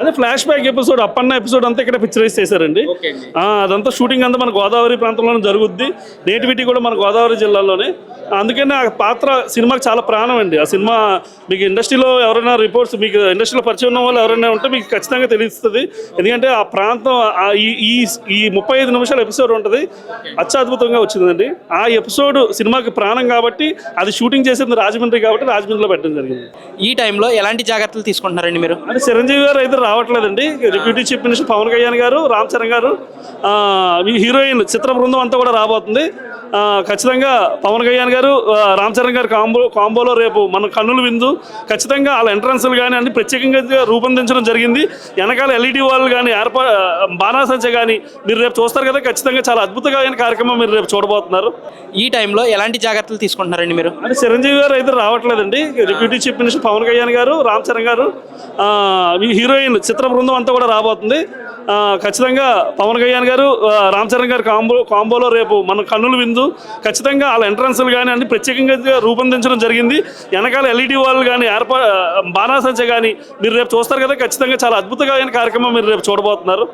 అదే flash back episode Appanna episode అంతా ఇక్కడ పిక్చరైజ్ చేశారండి. అదంతా షూటింగ్ అంతా మన గోదావరి ప్రాంతంలోనే జరుగుద్ది. నేటివిటీ కూడా మన గోదావరి జిల్లాలోనే. అందుకని ఆ పాత్ర సినిమాకి చాలా ప్రాణం అండి. ఆ సినిమా మీకు ఇండస్ట్రీలో ఎవరైనా రిపోర్ట్స్ మీకు ఇండస్ట్రీలో పరిచయం ఉన్న వాళ్ళు ఎవరైనా ఉంటే మీకు ఖచ్చితంగా తెలుస్తుంది. ఎందుకంటే ఆ ప్రాంతం ఈ 35 నిమిషాల ఎపిసోడ్ ఉంటుంది, అత్యద్భుతంగా వచ్చిందండి. ఆ ఎపిసోడ్ సినిమాకి ప్రాణం కాబట్టి అది షూటింగ్ చేసేది రాజమండ్రి కాబట్టి రాజమండ్రిలో పెట్టడం జరిగింది. ఈ టైంలో ఎలాంటి జాగ్రత్తలు తీసుకుంటున్నారండి మీరు? అంటే చిరంజీవి గారు అయితే రావట్లేదండి. Deputy chief minister Pawan Kalyan గారు, రామ్ చరణ్ గారు, హీరోయిన్ చిత్ర బృందం అంతా కూడా రాబోతుంది. ఖచ్చితంగా పవన్ కళ్యాణ్ గారు, రామ్ చరణ్ గారు కాంబోలో రేపు మన కన్నుల విందు. ఖచ్చితంగా వాళ్ళ ఎంట్రన్స్లు కానీ అన్ని ప్రత్యేకంగా రూపొందించడం జరిగింది. వెనకాల ఎల్ఈడి వాళ్ళు కానీ బాణాసంచ కానీ మీరు రేపు చూస్తారు కదా. ఖచ్చితంగా చాలా అద్భుతమైన కార్యక్రమం మీరు రేపు చూడబోతున్నారు. ఈ టైంలో ఎలాంటి జాగ్రత్తలు తీసుకుంటున్నారండి మీరు? అంటే చిరంజీవి గారు అయితే రావట్లేదండి. Deputy chief minister Pawan Kalyan గారు, రామ్ చరణ్ గారు, హీరోయిన్ చిత్ర బృందం అంతా కూడా రాబోతుంది. ఖచ్చితంగా పవన్ కళ్యాణ్ గారు, రామ్ చరణ్ గారు కాంబోలో రేపు మన కన్నుల విందు. ఖచ్చితంగా వాళ్ళ ఎంట్రన్స్లు కానీ అన్ని ప్రత్యేకంగా రూపొందించడం జరిగింది. వెనకాల ఎల్ఈడి వాళ్ళు కానీ బాణాసంచ కానీ మీరు రేపు చూస్తారు కదా. ఖచ్చితంగా చాలా అద్భుతమైన కార్యక్రమం మీరు రేపు చూడబోతున్నారు.